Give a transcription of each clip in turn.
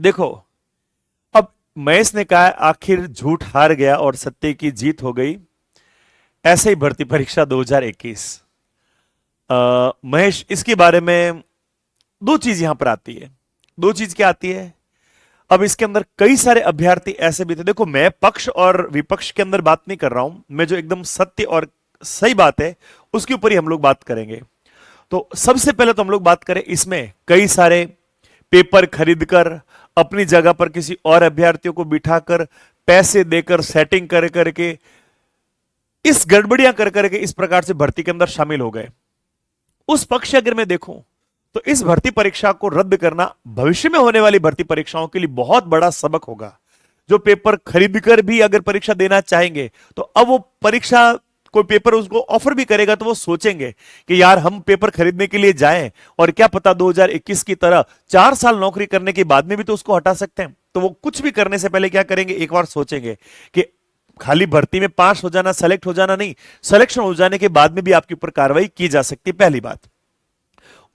देखो, अब महेश ने कहा आखिर झूठ हार गया और सत्य की जीत हो गई। ऐसे ही भर्ती परीक्षा 2021। महेश, इसके बारे में दो चीज यहां पर आती है। दो चीज क्या आती है? अब इसके अंदर कई सारे अभ्यर्थी ऐसे भी थे। देखो, मैं पक्ष और विपक्ष के अंदर बात नहीं कर रहा हूं, मैं जो एकदम सत्य और सही बात है उसके ऊपर ही हम लोग बात करेंगे। तो सबसे पहले तो हम लोग बात करें, इसमें कई सारे पेपर खरीदकर अपनी जगह पर किसी और अभ्यर्थियों को बिठाकर पैसे देकर सेटिंग कर करके इस गड़बड़ियां कर करके इस प्रकार से भर्ती के अंदर शामिल हो गए। उस पक्ष अगर मैं देखूं तो इस भर्ती परीक्षा को रद्द करना भविष्य में होने वाली भर्ती परीक्षाओं के लिए बहुत बड़ा सबक होगा। जो पेपर खरीदकर भी अगर परीक्षा देना चाहेंगे तो अब वो परीक्षा, कोई पेपर उसको ऑफर भी करेगा तो वो सोचेंगे कि यार हम पेपर खरीदने के लिए जाएं और क्या पता 2021 की तरह 4 साल नौकरी करने के बाद में भी तो उसको हटा सकते हैं। तो वो कुछ भी करने से पहले क्या करेंगे, एक बार सोचेंगे कि खाली भर्ती में पास हो जाना, सेलेक्ट हो जाना नहीं, सिलेक्शन हो जाने के बाद में भी आपके ऊपर कार्रवाई की जा सकती है, पहली बात।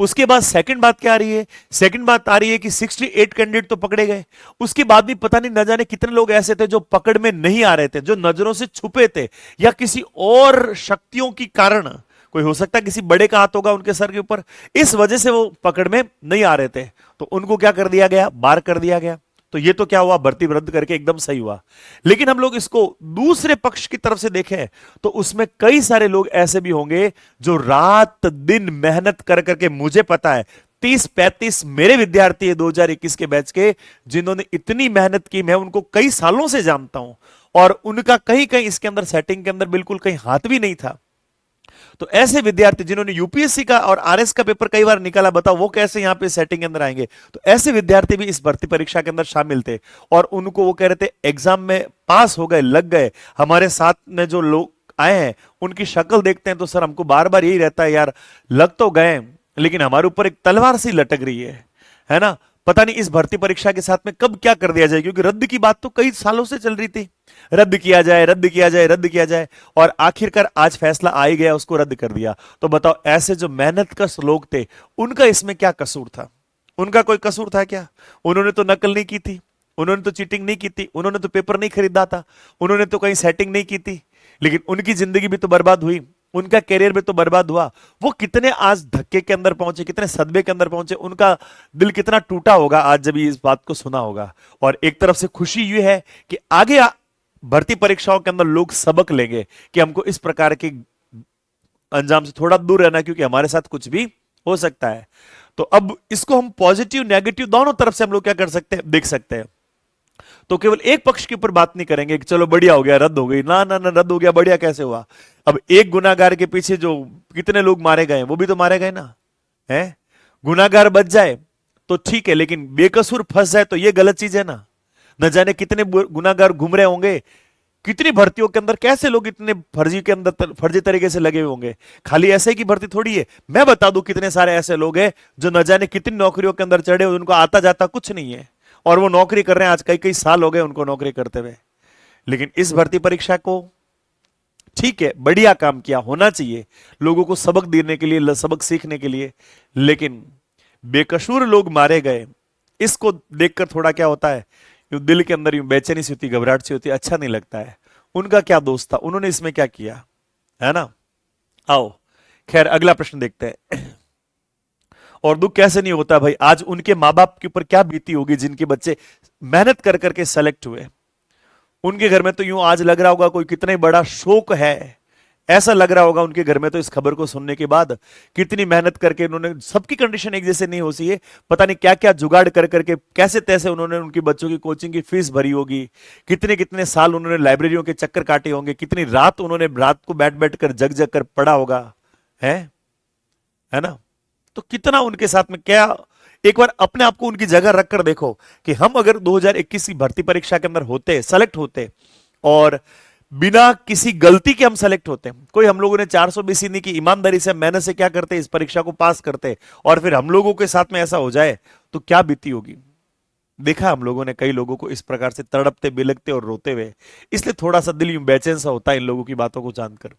उसके बाद सेकंड बात क्या आ रही है? सेकंड बात आ रही है कि 68 कैंडिडेट तो पकड़े गए, उसके बाद भी पता नहीं न जाने कितने लोग ऐसे थे जो पकड़ में नहीं आ रहे थे, जो नजरों से छुपे थे या किसी और शक्तियों के कारण, कोई हो सकता है किसी बड़े का हाथ होगा उनके सर के ऊपर, इस वजह से वो पकड़ में नहीं आ रहे थे। तो उनको क्या कर दिया गया? बार कर दिया गया। तो ये तो क्या हुआ, भर्ती रद्द करके एकदम सही हुआ। लेकिन हम लोग इसको दूसरे पक्ष की तरफ से देखें तो उसमें कई सारे लोग ऐसे भी होंगे जो रात दिन मेहनत कर करके, मुझे पता है 30-35 मेरे विद्यार्थी है 2021 के बैच के जिन्होंने इतनी मेहनत की, मैं उनको कई सालों से जानता हूं और उनका कहीं कहीं इसके अंदर सेटिंग के अंदर बिल्कुल कहीं हाथ भी नहीं था। तो ऐसे विद्यार्थी जिन्होंने यूपीएससी का और आरएस का पेपर कई बार निकाला, बताओ वो कैसे यहां पे सेटिंग के अंदर आएंगे? तो ऐसे विद्यार्थी भी इस भर्ती परीक्षा के अंदर शामिल थे और उनको वो कह रहे थे एग्जाम में पास हो गए, लग गए। हमारे साथ में जो लोग आए हैं उनकी शक्ल देखते हैं तो सर हमको बार बार यही रहता है यार, लग तो गए लेकिन हमारे ऊपर एक तलवार सी लटक रही है ना। पता नहीं इस भर्ती परीक्षा के साथ में कब क्या कर दिया जाए, क्योंकि रद्द की बात तो कई सालों से चल रही थी, रद्द किया जाए, रद्द किया जाए, रद्द किया जाए, और आखिरकार आज फैसला आ ही गया, उसको रद्द कर दिया। तो बताओ ऐसे जो मेहनत का लोग थे उनका इसमें क्या कसूर था? उनका कोई कसूर था क्या? उन्होंने तो नकल नहीं की थी, उन्होंने तो चीटिंग नहीं की थी, उन्होंने तो पेपर नहीं खरीदा था, उन्होंने तो कहीं सेटिंग नहीं की थी, लेकिन उनकी जिंदगी भी तो बर्बाद हुई, उनका करियर भी तो बर्बाद हुआ। वो कितने आज धक्के के अंदर पहुंचे, कितने सदमे के अंदर पहुंचे, उनका दिल कितना टूटा होगा आज जब इस बात को सुना होगा। और एक तरफ से खुशी ये है कि आगे भर्ती परीक्षाओं के अंदर लोग सबक लेंगे कि हमको इस प्रकार के अंजाम से थोड़ा दूर रहना, क्योंकि हमारे साथ कुछ भी हो सकता है। तो अब इसको हम पॉजिटिव नेगेटिव दोनों तरफ से हम लोग क्या कर सकते हैं, देख सकते हैं। तो केवल एक पक्ष के ऊपर बात नहीं करेंगे कि चलो बढ़िया हो गया, रद्द हो गई, ना ना ना, रद्द हो गया, बढ़िया कैसे हुआ? अब एक गुनाहगार के पीछे जो कितने लोग मारे गए वो भी तो मारे गए ना, है? गुनाहगार बच जाए तो ठीक है, लेकिन बेकसूर फंस जाए तो ये गलत चीज है ना। न जाने कितने गुनाहगार घूम रहे होंगे, कितनी भर्तियों के अंदर कैसे लोग इतने फर्जी के अंदर फर्जी तरीके से लगे हुए होंगे। खाली ऐसे की भर्ती थोड़ी है, मैं बता दूं कितने सारे ऐसे लोग हैं जो न जाने कितनी नौकरियों के अंदर चढ़े, उनको आता जाता कुछ नहीं है और वो नौकरी कर रहे हैं, आज कई कई साल हो गए उनको नौकरी करते हुए। लेकिन इस भर्ती परीक्षा को ठीक है, बढ़िया काम किया, होना चाहिए लोगों को सबक देने के लिए, सबक सीखने के लिए, लेकिन बेकसूर लोग मारे गए, इसको देखकर थोड़ा क्या होता है, यूं दिल के अंदर यूं बेचैनी सी होती, घबराहट सी होती, अच्छा नहीं लगता है। उनका क्या दोष था, उन्होंने इसमें क्या किया, है ना? आओ खैर अगला प्रश्न देखते हैं। और दुख कैसे नहीं होता भाई, आज उनके मां बाप के ऊपर क्या बीती होगी जिनके बच्चे मेहनत कर करके सेलेक्ट हुए। उनके घर में तो यूं आज लग रहा होगा कोई कितने बड़ा शोक है, ऐसा लग रहा होगा उनके घर में तो इस खबर को सुनने के बाद, कितनी मेहनत करके उन्होंने, सबकी कंडीशन एक जैसे नहीं होती है, पता नहीं क्या क्या जुगाड़ कर करके कैसे तैसे उन्होंने उनकी बच्चों की कोचिंग की फीस भरी होगी, कितने कितने साल उन्होंने लाइब्रेरियों के चक्कर काटे होंगे, कितनी रात उन्होंने रात को बैठ बैठ कर जग जग कर पढ़ा होगा, है ना? तो कितना उनके साथ में क्या, एक बार अपने आप को उनकी जगह रखकर देखो कि हम अगर 2021 की भर्ती परीक्षा के अंदर होते, सेलेक्ट होते, और बिना किसी गलती के हम सेलेक्ट होते, कोई हम लोगों ने 420 नहीं की, ईमानदारी से मेहनत से क्या करते, इस परीक्षा को पास करते, और फिर हम लोगों के साथ में ऐसा हो जाए तो क्या बीती होगी। देखा हम लोगों ने कई लोगों को इस प्रकार से तड़पते बिलखते और रोते हुए, इसलिए थोड़ा सा दिल यूं बेचैन सा होता है इन लोगों की बातों को जानकर।